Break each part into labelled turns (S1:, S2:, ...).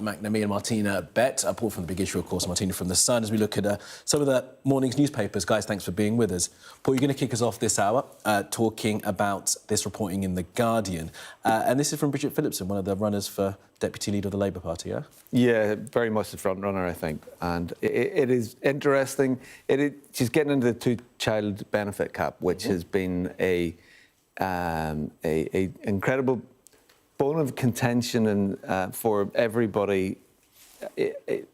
S1: Martin McNamee and Martina Bett. Paul from The Big Issue, of course, Martina from The Sun, as we look at some of the morning's newspapers. Guys, thanks for being with us. Paul, you're going to kick us off this hour talking about this reporting in The Guardian. And this is from Bridget Phillipson, one of the runners for Deputy Leader of the Labour Party, yeah?
S2: Yeah, very much the front runner, I think. And it is interesting. She's getting into the two-child benefit cap, which has been a incredible bone of contention and for everybody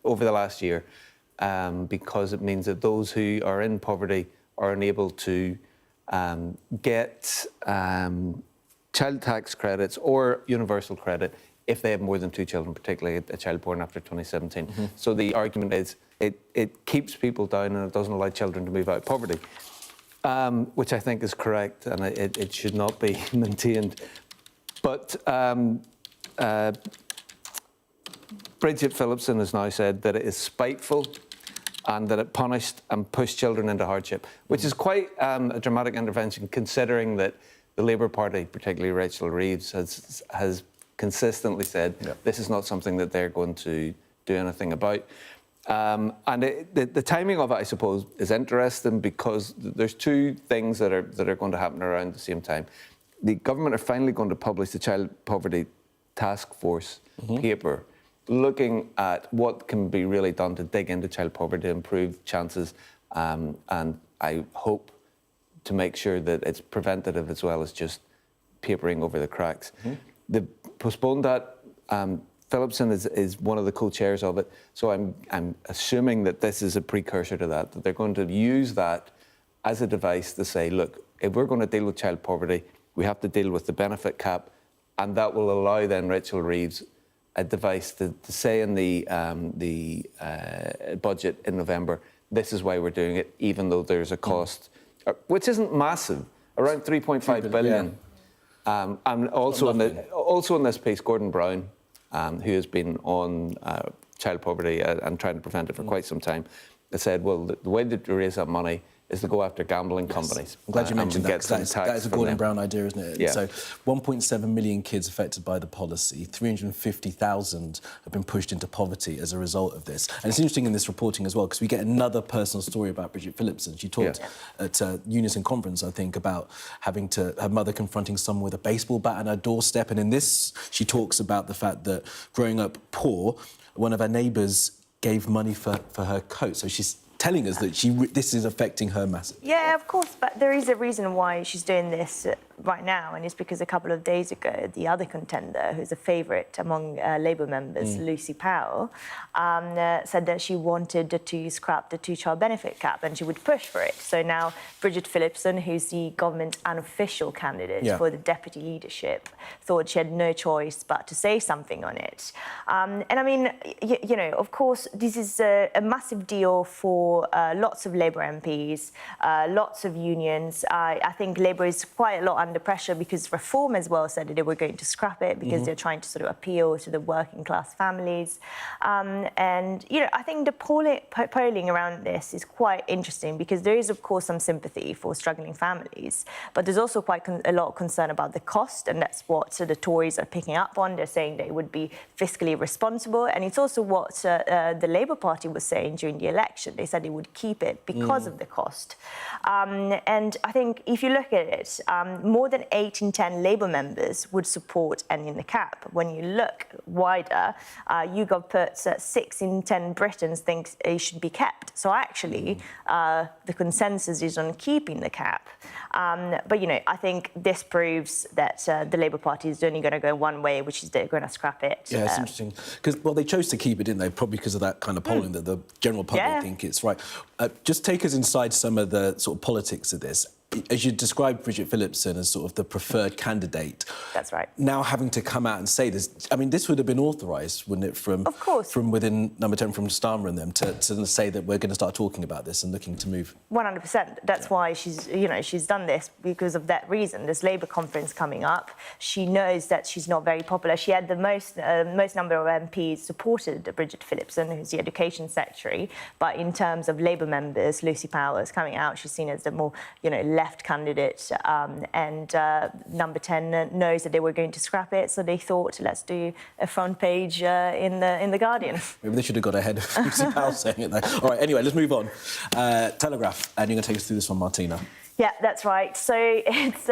S2: over the last year, because it means that those who are in poverty are unable to get child tax credits or universal credit if they have more than two children, particularly a child born after 2017. So the argument is it keeps people down and it doesn't allow children to move out of poverty, which I think is correct, and it should not be maintained. But Bridget Phillipson has now said that it is spiteful and that it punished and pushed children into hardship, which is quite a dramatic intervention, considering that the Labour Party, particularly Rachel Reeves, has consistently said this is not something that they're going to do anything about. And the timing of it, I suppose, is interesting because there's two things that are going to happen around the same time. The government are finally going to publish the Child Poverty Task Force paper, looking at what can be really done to dig into child poverty, improve chances, and I hope to make sure that it's preventative as well as just papering over the cracks. They postponed that. Phillipson is one of the co-chairs of it, so I'm assuming that this is a precursor to that they're going to use that as a device to say, look, if we're going to deal with child poverty, we have to deal with the benefit cap, and that will allow then Rachel Reeves a device to say in the budget in November, this is why we're doing it, even though there's a cost, which isn't massive, around 3.5 billion. And also in this piece, Gordon Brown, who has been on child poverty and trying to prevent it for quite some time, has said, well, the way to raise that money is to go after gambling companies.
S1: I'm glad you mentioned that, because that is a Gordon Brown idea, isn't it?
S2: Yeah.
S1: So 1.7 million kids affected by the policy, 350,000 have been pushed into poverty as a result of this. And it's interesting in this reporting as well, because we get another personal story about Bridget Phillipson. She talked at Unison Conference, I think, about having her mother confronting someone with a baseball bat on her doorstep. And in this, she talks about the fact that growing up poor, one of her neighbours gave money for her coat. So she's telling us that this is affecting her massively.
S3: Yeah, of course, but there is a reason why she's doing this right now, and it's because a couple of days ago, the other contender, who's a favourite among Labour members, Lucy Powell, said that she wanted to scrap the two-child benefit cap and she would push for it. So now Bridget Phillipson, who's the government's unofficial candidate for the deputy leadership, thought she had no choice but to say something on it. And I mean, you know, of course, this is a massive deal for lots of Labour MPs, lots of unions. I think Labour is quite a lot under pressure because Reform as well said that they were going to scrap it because they're trying to sort of appeal to the working class families. And, you know, I think the polling around this is quite interesting because there is, of course, some sympathy for struggling families, but there's also quite a lot of concern about the cost, and that's what the Tories are picking up on. They're saying that it would be fiscally responsible, and it's also what the Labour Party was saying during the election. They said they would keep it because of the cost. And I think if you look at it, more than 8 in 10 Labour members would support ending the cap. When you look wider, YouGov puts 6 in 10 Britons think it should be kept. So actually, the consensus is on keeping the cap. But, you know, I think this proves that the Labour Party is only going to go one way, which is they're going to scrap it.
S1: Yeah, it's interesting. Because, well, they chose to keep it, didn't they? Probably because of that kind of polling that the general public think it's right. Just take us inside some of the sort of politics of this. As you described Bridget Phillipson as sort of the preferred candidate.
S3: That's right. Now
S1: having to come out and say this, I mean, this would have been authorised, wouldn't it, from within Number 10, from Starmer and them, to say that we're going to start talking about this and looking to move.
S3: 100%. That's why she's done this, because of that reason. There's Labour conference coming up. She knows that she's not very popular. She had the most number of MPs supported Bridget Phillipson, who's the Education Secretary. But in terms of Labour members, Lucy Powell is coming out. She's seen as the more, left candidate, and number 10 knows that they were going to scrap it, so they thought, let's do a front page in the Guardian.
S1: Maybe they should have got ahead of Lucy Powell saying it though. All right, anyway, let's move on. Telegraph, and you're going to take us through this one, Martina.
S3: Yeah, that's right. So it's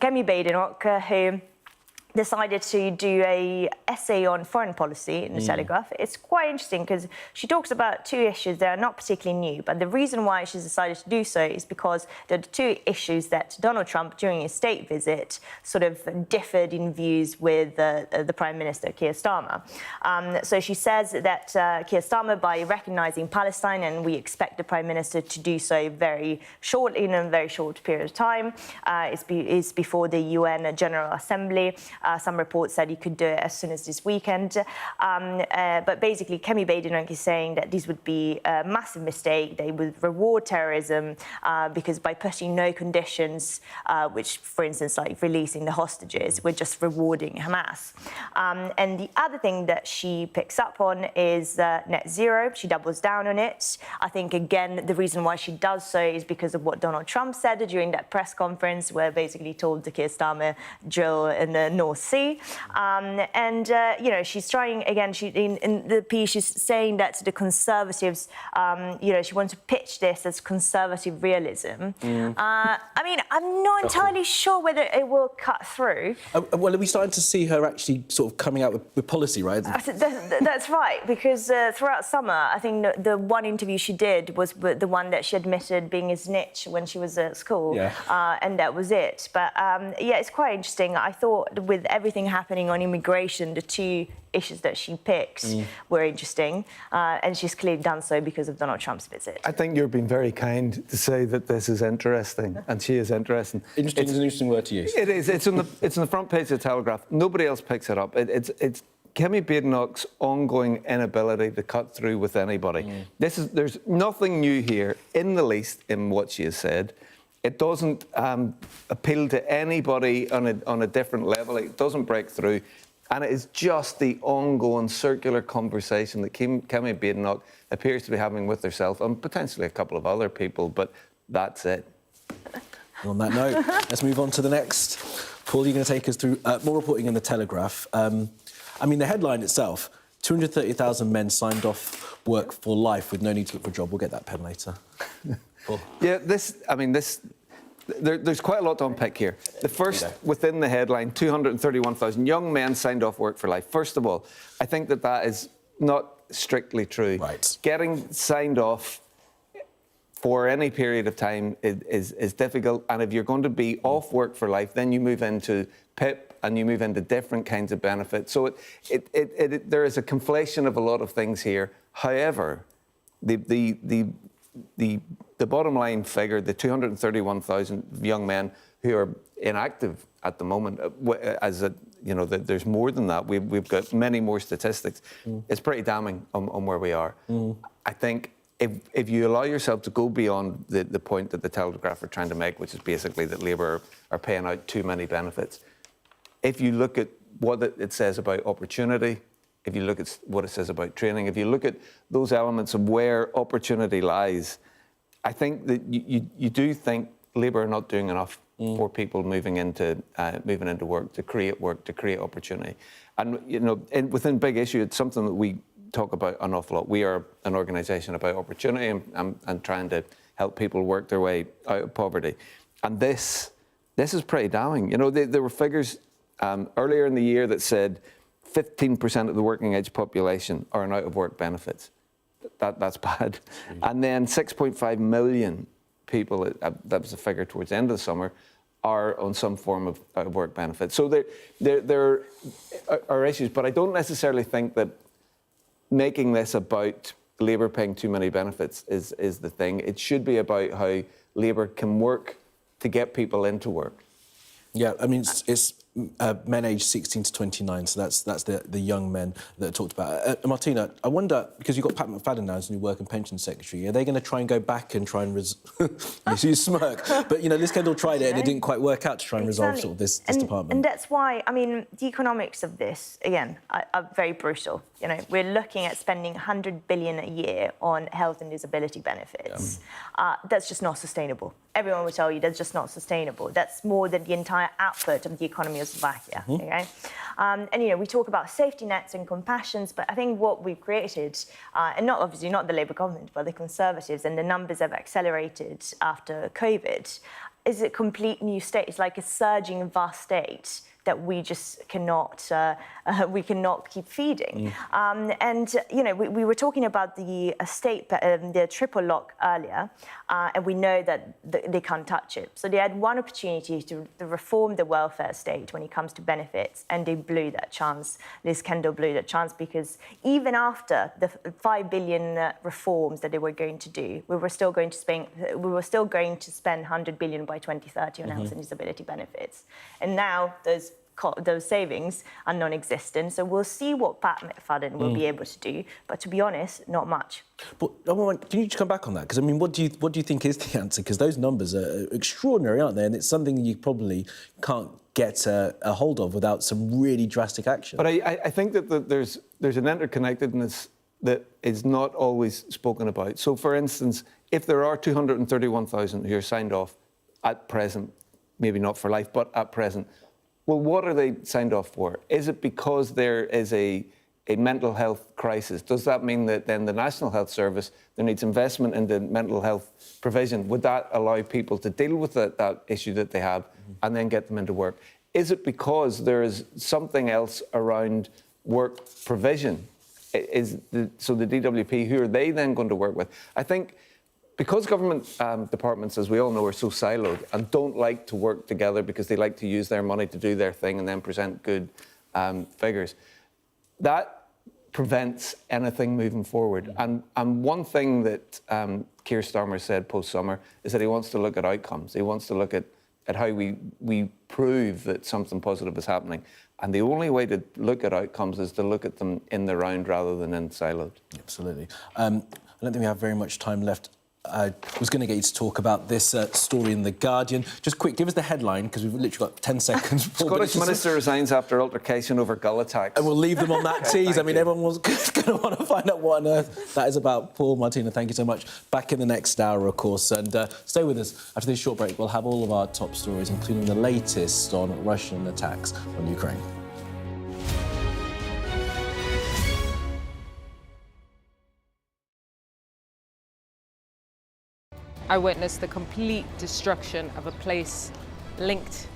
S3: Kemi Badenoch who decided to do an essay on foreign policy in the Telegraph. It's quite interesting because she talks about two issues that are not particularly new, but the reason why she's decided to do so is because there are two issues that Donald Trump, during his state visit, sort of differed in views with the Prime Minister, Keir Starmer. So she says that Keir Starmer, by recognising Palestine, and we expect the Prime Minister to do so very shortly, in a very short period of time, is before the UN General Assembly. Some reports said he could do it as soon as this weekend. But basically, Kemi Badenoch is saying that this would be a massive mistake. They would reward terrorism because by putting no conditions, which, for instance, like releasing the hostages, we're just rewarding Hamas. And the other thing that she picks up on is net zero. She doubles down on it. I think, again, the reason why she does so is because of what Donald Trump said during that press conference, where basically told the Keir Starmer drill in the North Sea. You know, she's trying, again, in the piece, she's saying that to the Conservatives, you know, she wants to pitch this as conservative realism. I mean, I'm not entirely sure whether it will cut through.
S1: Well, are we starting to see her actually sort of coming out with policy, right?
S3: That's right, because throughout summer, I think the one interview she did was the one that she admitted being his niche when she was at school, and that was it. But yeah, it's quite interesting. I thought with everything happening on immigration, the two issues that she picked were interesting, and she's clearly done so because of Donald Trump's visit.
S2: I think you're being very kind to say that this is interesting, and she is interesting.
S1: Interesting is an interesting word to use.
S2: It is. It's on the front page of the Telegraph. Nobody else picks it up. It's Kemi Badenoch's ongoing inability to cut through with anybody. There's nothing new here in the least in what she has said. It doesn't appeal to anybody on a different level. It doesn't break through. And it is just the ongoing circular conversation that Kemi Badenoch appears to be having with herself and potentially a couple of other people, but that's it.
S1: And on that note, let's move on to the next. Paul, you're going to take us through more reporting in the Telegraph. I mean, the headline itself, 230,000 men signed off work for life with no need to look for a job. We'll get that pen later. Paul.
S2: Yeah, there's quite a lot to unpick here. The first, within the headline, 231,000 young men signed off work for life. First of all, I think that is not strictly true.
S1: Right.
S2: Getting signed off for any period of time is difficult, and if you're going to be off work for life, then you move into PIP and you move into different kinds of benefits. So there is a conflation of a lot of things here. However, the bottom line figure, the 231,000 young men who are inactive at the moment, there's more than that. We've got many more statistics. It's pretty damning on where we are. I think if you allow yourself to go beyond the point that the Telegraph are trying to make, which is basically that Labour are paying out too many benefits, if you look at what it says about opportunity, if you look at what it says about training, if you look at those elements of where opportunity lies, I think that you do think Labour are not doing enough for people moving into work, to create opportunity. And, you know, within Big Issue, it's something that we talk about an awful lot. We are an organisation about opportunity and trying to help people work their way out of poverty. And this is pretty damning. You know, there were figures earlier in the year that said 15% of the working age population are on out of work benefits. That's bad. And then 6.5 million people, that was the figure towards the end of the summer, are on some form of out of work benefits. So there are issues, but I don't necessarily think that making this about Labour paying too many benefits is the thing. It should be about how Labour can work to get people into work.
S1: Yeah, I mean, it's men aged 16 to 29, so that's the young men that I talked about. Martina, I wonder, because you've got Pat McFadden now as new Work and Pension Secretary, are they going to try and go back and try and you smirk, but, you know, Liz Kendall tried it and it didn't quite work out to try and resolve sort of this department.
S3: And that's why, I mean, the economics of this, again, are very brutal. You know, we're looking at spending 100 billion a year on health and disability benefits. That's just not sustainable. everyone will tell you that's just not sustainable. That's more than the entire output of the economy of Slovakia. Okay, and we talk about safety nets and compassions, but I think what we've created, and not obviously not the Labour government, but the Conservatives, and the numbers have accelerated after COVID, is a complete new state. It's like a surging vast state that we just cannot keep feeding. We were talking about the state, the triple lock earlier, and we know that they can't touch it. So they had one opportunity to reform the welfare state when it comes to benefits, and they blew that chance. Liz Kendall blew that chance, because even after the 5 billion reforms that they were going to do, we were still going to spend 100 billion by 2030 on health and disability benefits, and now those savings are non-existent. So we'll see what Pat McFadden will be able to do, but to be honest, not much.
S1: But can you just come back on that? Because what do you think is the answer? Because those numbers are extraordinary, aren't they? And it's something you probably can't get a hold of without some really drastic action.
S2: But I think that there's an interconnectedness that is not always spoken about. So, for instance, if there are 231,000 who are signed off at present, maybe not for life, but at present, well, what are they signed off for? Is it because there is a mental health crisis? Does that mean that then the National Health Service, there needs investment into mental health provision? Would that allow people to deal with that issue that they have and then get them into work? Is it because there is something else around work provision? So the DWP, who are they then going to work with? I think because government departments, as we all know, are so siloed and don't like to work together because they like to use their money to do their thing and then present good figures, that prevents anything moving forward. And one thing that Keir Starmer said post-summer is that he wants to look at outcomes. He wants to look at how we prove that something positive is happening. And the only way to look at outcomes is to look at them in the round rather than in siloed.
S1: Absolutely. I don't think we have very much time left. I was going to get you to talk about this story in The Guardian. Just quick, give us the headline, because we've literally got 10 seconds.
S2: Scottish Minister resigns after altercation over gull attacks.
S1: And we'll leave them on that tease. I mean, everyone was going to want to find out what on earth that is about. Paul, Martina, thank you so much. Back in the next hour, of course. And stay with us. After this short break, we'll have all of our top stories, including the latest on Russian attacks on Ukraine.
S4: I witnessed the complete destruction of a place linked